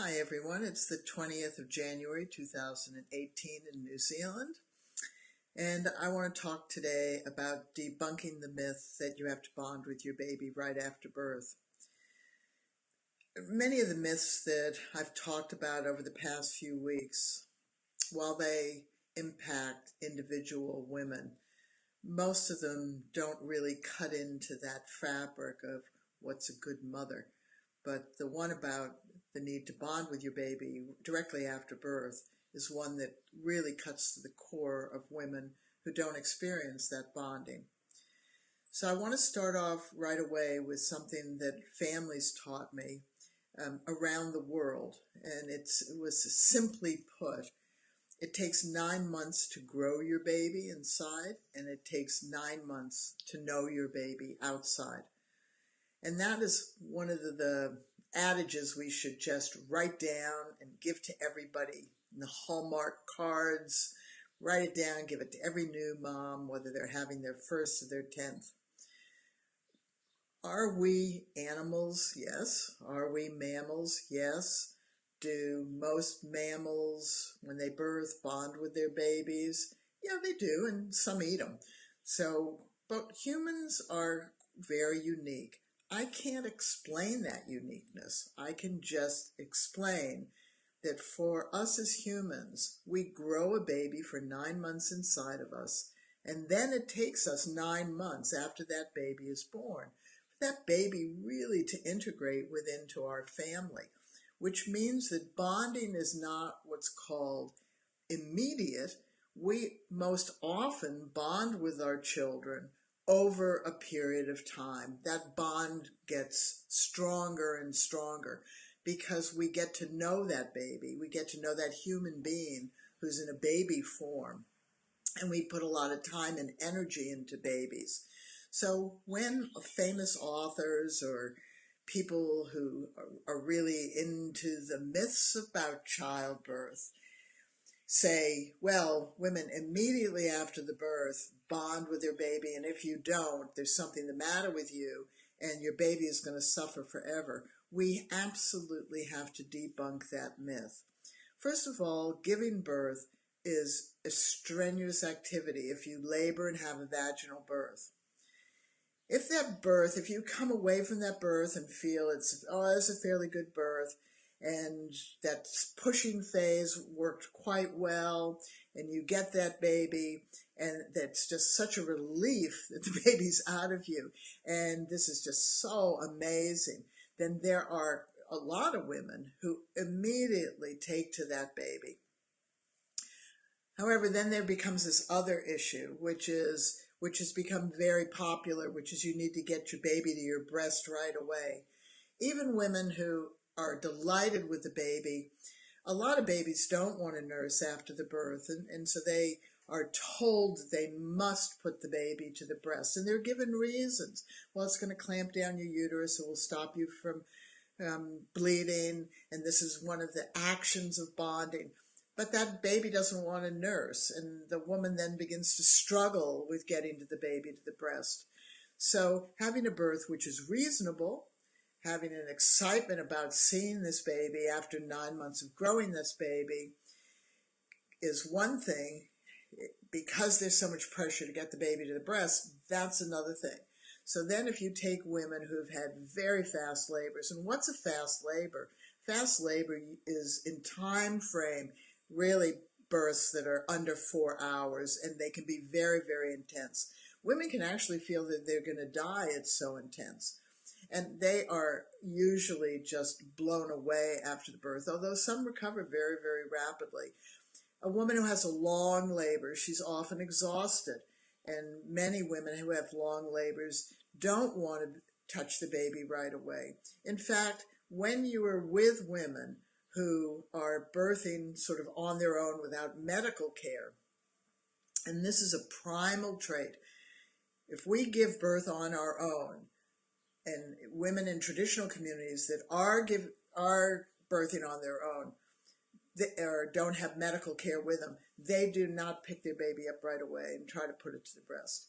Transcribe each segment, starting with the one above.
Hi everyone, it's the 20th of January 2018 in New Zealand, and I want to talk today about debunking the myth that you have to bond with your baby right after birth. Many of the myths that I've talked about over the past few weeks, while they impact individual women, most of them don't really cut into that fabric of what's a good mother. But the one about the need to bond with your baby directly after birth is one that really cuts to the core of women who don't experience that bonding. So I want to start off right away with something that families taught me around the world, and it was simply put, it takes 9 months to grow your baby inside, and it takes 9 months to know your baby outside. And that is one of the adages we should just write down and give to everybody in the Hallmark cards. Write it down, give it to every new mom, whether they're having their first or their 10th. Are we animals? Yes. Are we mammals? Yes. Do most mammals, when they birth, bond with their babies? Yeah, they do, and some eat them. But humans are very unique. I can't explain that uniqueness. I can just explain that for us as humans, we grow a baby for 9 months inside of us, and then it takes us 9 months after that baby is born for that baby really to integrate into our family, which means that bonding is not what's called immediate. We most often bond with our children over a period of time. That bond gets stronger and stronger because we get to know that baby. We get to know that human being who's in a baby form. And we put a lot of time and energy into babies. So when famous authors or people who are really into the myths about childbirth say, well, women immediately after the birth bond with their baby, and if you don't, there's something the matter with you, and your baby is going to suffer forever. We absolutely have to debunk that myth. First of all, giving birth is a strenuous activity if you labor and have a vaginal birth. If you come away from that birth and feel it's a fairly good birth, and that pushing phase worked quite well, and you get that baby, and that's just such a relief that the baby's out of you, and this is just so amazing, then there are a lot of women who immediately take to that baby. However, then there becomes this other issue, which has become very popular, which is you need to get your baby to your breast right away. Even women who are delighted with the baby, a lot of babies don't want to nurse after the birth, and so they are told they must put the baby to the breast, and they're given reasons. Well, it's going to clamp down your uterus, it will stop you from bleeding, and this is one of the actions of bonding. But that baby doesn't want to nurse, and the woman then begins to struggle with getting to the baby to the breast. So having a birth which is reasonable, having an excitement about seeing this baby after 9 months of growing this baby is one thing. Because there's so much pressure to get the baby to the breast, that's another thing. So then if you take women who've had very fast labors, and what's a fast labor? Fast labor is in time frame really births that are under 4 hours, and they can be very, very intense. Women can actually feel that they're going to die. It's so intense. And they are usually just blown away after the birth, although some recover very, very rapidly. A woman who has a long labor, she's often exhausted. And many women who have long labors don't want to touch the baby right away. In fact, when you are with women who are birthing sort of on their own without medical care, and this is a primal trait, if we give birth on our own, and women in traditional communities that are birthing on their own, or don't have medical care with them, they do not pick their baby up right away and try to put it to the breast.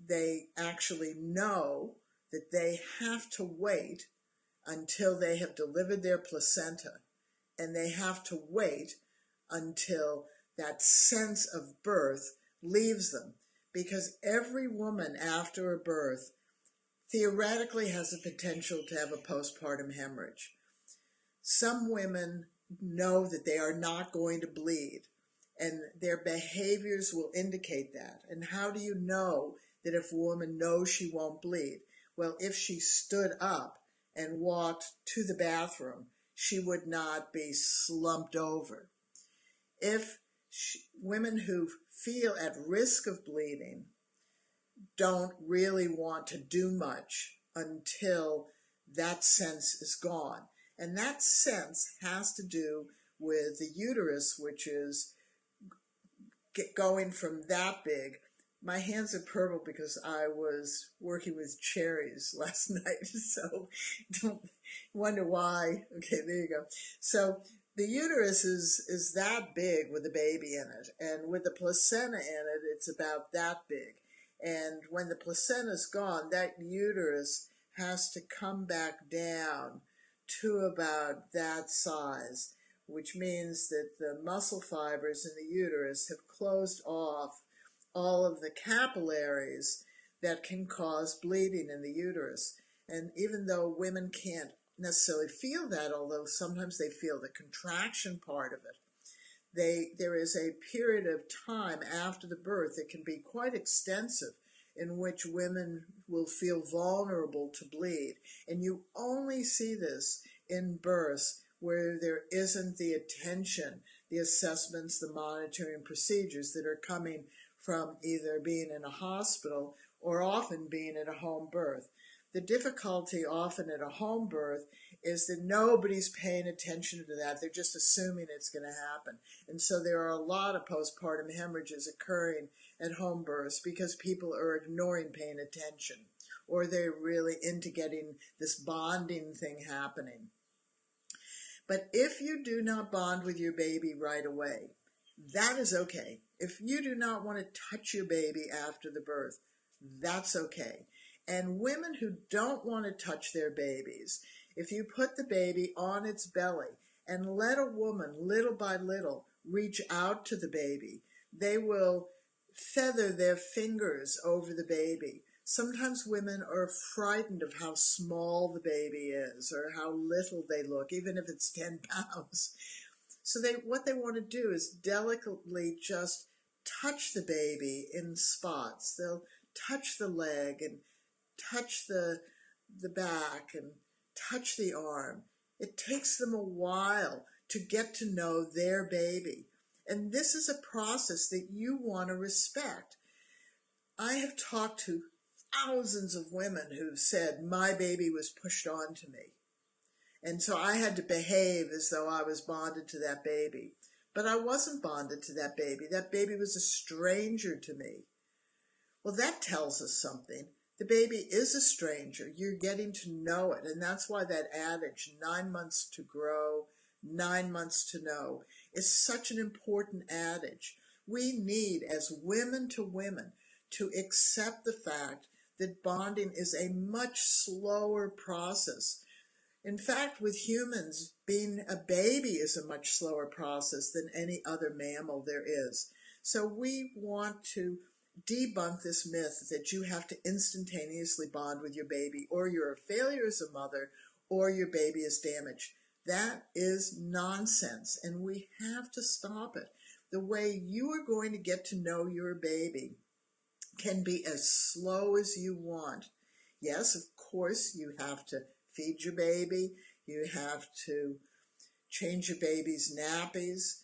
They actually know that they have to wait until they have delivered their placenta, and they have to wait until that sense of birth leaves them, because every woman after a birth theoretically has the potential to have a postpartum hemorrhage. Some women know that they are not going to bleed, and their behaviors will indicate that. And how do you know that if a woman knows she won't bleed? Well, if she stood up and walked to the bathroom, she would not be slumped over. If women who feel at risk of bleeding don't really want to do much until that sense is gone. And that sense has to do with the uterus, which is going from that big. My hands are purple because I was working with cherries last night, so don't wonder why. Okay, there you go. So the uterus is that big with the baby in it, and with the placenta in it, it's about that big. And when the placenta's gone, that uterus has to come back down to about that size, which means that the muscle fibers in the uterus have closed off all of the capillaries that can cause bleeding in the uterus. And even though women can't necessarily feel that, although sometimes they feel the contraction part of it, there is a period of time after the birth that can be quite extensive in which women will feel vulnerable to bleed. And you only see this in births where there isn't the attention, the assessments, the monitoring procedures that are coming from either being in a hospital or often being at a home birth. The difficulty often at a home birth is that nobody's paying attention to that. They're just assuming it's going to happen. And so there are a lot of postpartum hemorrhages occurring at home births because people are ignoring paying attention, or they're really into getting this bonding thing happening. But if you do not bond with your baby right away, that is okay. If you do not want to touch your baby after the birth, that's okay. And women who don't want to touch their babies, if you put the baby on its belly and let a woman little by little reach out to the baby, they will feather their fingers over the baby. Sometimes women are frightened of how small the baby is or how little they look, even if it's 10 pounds. So what they want to do is delicately just touch the baby in spots. They'll touch the leg and touch the back and touch the arm. It takes them a while to get to know their baby. And this is a process that you want to respect. I have talked to thousands of women who've said, my baby was pushed onto me. And so I had to behave as though I was bonded to that baby. But I wasn't bonded to that baby. That baby was a stranger to me. Well, that tells us something. The baby is a stranger. You're getting to know it. And that's why that adage, 9 months to grow, 9 months to know, is such an important adage. We need, as women to women, to accept the fact that bonding is a much slower process. In fact, with humans, being a baby is a much slower process than any other mammal there is. So we want to debunk this myth that you have to instantaneously bond with your baby, or you're a failure as a mother, or your baby is damaged. That is nonsense, and we have to stop it. The way you are going to get to know your baby can be as slow as you want. Yes, of course, you have to feed your baby, you have to change your baby's nappies,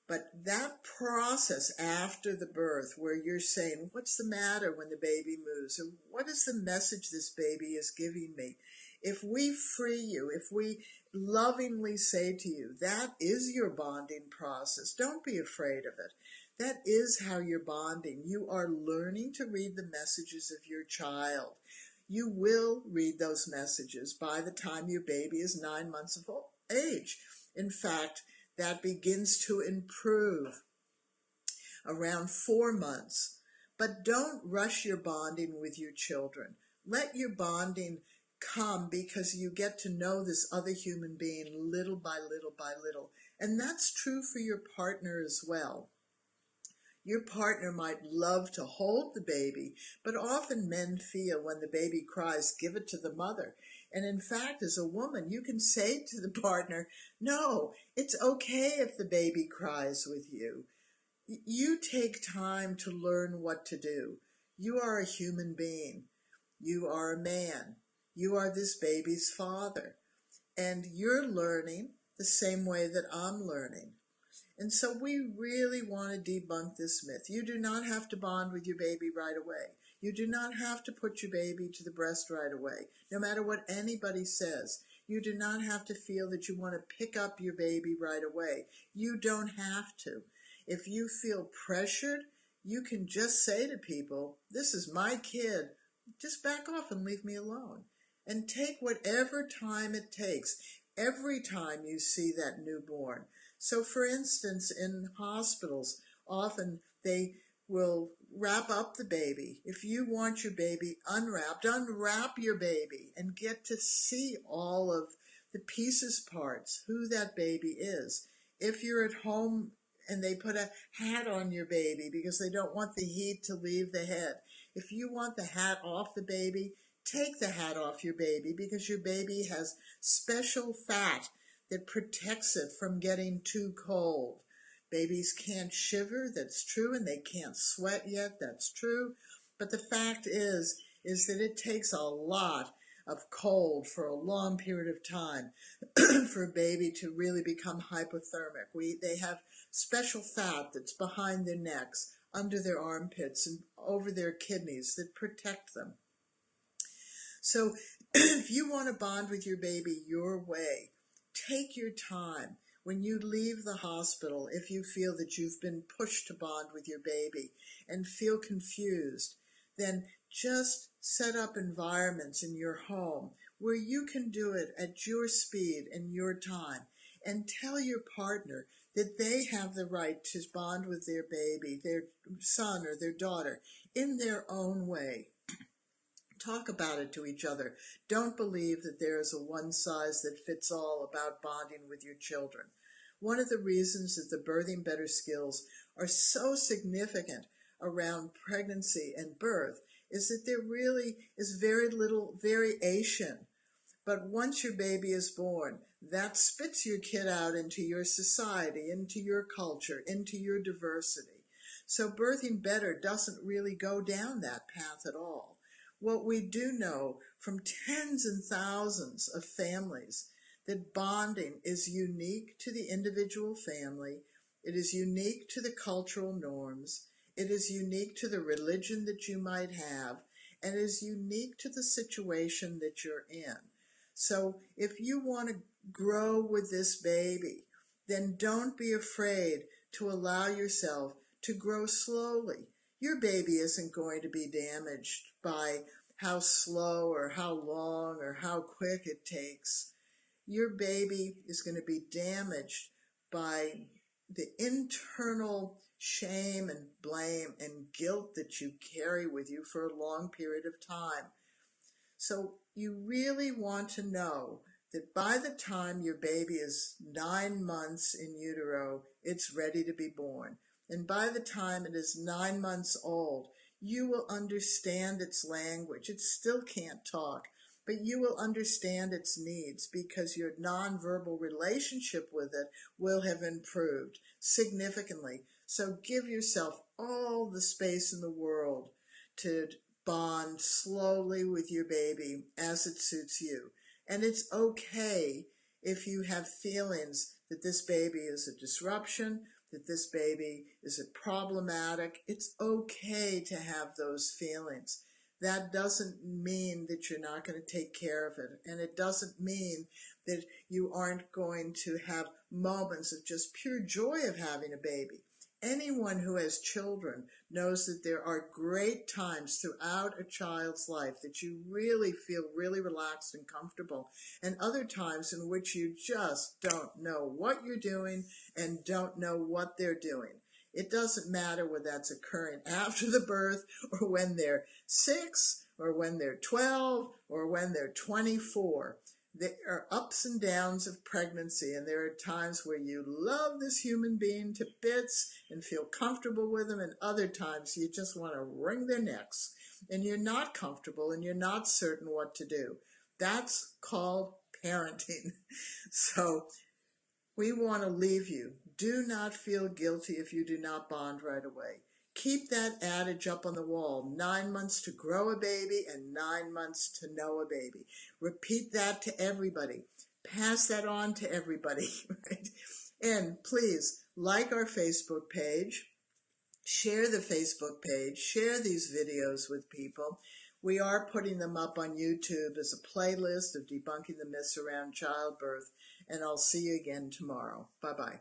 but that process after the birth where you're saying, what's the matter when the baby moves? Or what is the message this baby is giving me? If we free you, if we lovingly say to you, that is your bonding process. Don't be afraid of it. That is how you're bonding. You are learning to read the messages of your child. You will read those messages by the time your baby is 9 months of age. In fact, that begins to improve around 4 months. But don't rush your bonding with your children. Let your bonding come because you get to know this other human being little by little by little. And that's true for your partner as well. Your partner might love to hold the baby, but often men feel when the baby cries, give it to the mother. And in fact, as a woman, you can say to the partner, no, it's okay if the baby cries with you. You take time to learn what to do. You are a human being. You are a man. You are this baby's father. And you're learning the same way that I'm learning. And so we really want to debunk this myth. You do not have to bond with your baby right away. You do not have to put your baby to the breast right away, no matter what anybody says. You do not have to feel that you want to pick up your baby right away. You don't have to. If you feel pressured, you can just say to people, this is my kid. Just back off and leave me alone. And take whatever time it takes every time you see that newborn. So, for instance, in hospitals, often they will wrap up the baby. If you want your baby unwrapped, unwrap your baby and get to see all of the pieces, parts, who that baby is. If you're at home and they put a hat on your baby because they don't want the heat to leave the head, if you want the hat off the baby, take the hat off your baby because your baby has special fat that protects it from getting too cold. Babies can't shiver, that's true, and they can't sweat yet, that's true. But the fact is that it takes a lot of cold for a long period of time for a baby to really become hypothermic. They have special fat that's behind their necks, under their armpits, and over their kidneys that protect them. So if you want to bond with your baby your way, take your time. When you leave the hospital, if you feel that you've been pushed to bond with your baby and feel confused, then just set up environments in your home where you can do it at your speed and your time, and tell your partner that they have the right to bond with their baby, their son or their daughter, in their own way. Talk about it to each other. Don't believe that there is a one-size-that-fits-all about bonding with your children. One of the reasons that the Birthing Better skills are so significant around pregnancy and birth is that there really is very little variation. But once your baby is born, that spits your kid out into your society, into your culture, into your diversity. So Birthing Better doesn't really go down that path at all. What we do know from tens and thousands of families, that bonding is unique to the individual family, it is unique to the cultural norms, it is unique to the religion that you might have, and it is unique to the situation that you're in. So if you want to grow with this baby, then don't be afraid to allow yourself to grow slowly. Your baby isn't going to be damaged by how slow or how long or how quick it takes. Your baby is going to be damaged by the internal shame and blame and guilt that you carry with you for a long period of time. So you really want to know that by the time your baby is 9 months in utero, it's ready to be born. And by the time it is 9 months old, you will understand its language. It still can't talk, but you will understand its needs because your nonverbal relationship with it will have improved significantly. So give yourself all the space in the world to bond slowly with your baby as it suits you. And it's okay if you have feelings that this baby is a disruption, that this baby is problematic. It's okay to have those feelings. That doesn't mean that you're not going to take care of it. And it doesn't mean that you aren't going to have moments of just pure joy of having a baby. Anyone who has children knows that there are great times throughout a child's life that you really feel really relaxed and comfortable, and other times in which you just don't know what you're doing and don't know what they're doing. It doesn't matter whether that's occurring after the birth or when they're 6 or when they're 12 or when they're 24. There are ups and downs of pregnancy, and there are times where you love this human being to bits and feel comfortable with them, and other times you just want to wring their necks and you're not comfortable and you're not certain what to do. That's called parenting. So we want to leave you. Do not feel guilty if you do not bond right away. Keep that adage up on the wall: 9 months to grow a baby and 9 months to know a baby. Repeat that to everybody. Pass that on to everybody. Right? And please like our Facebook page. Share the Facebook page. Share these videos with people. We are putting them up on YouTube as a playlist of debunking the myths around childbirth. And I'll see you again tomorrow. Bye-bye.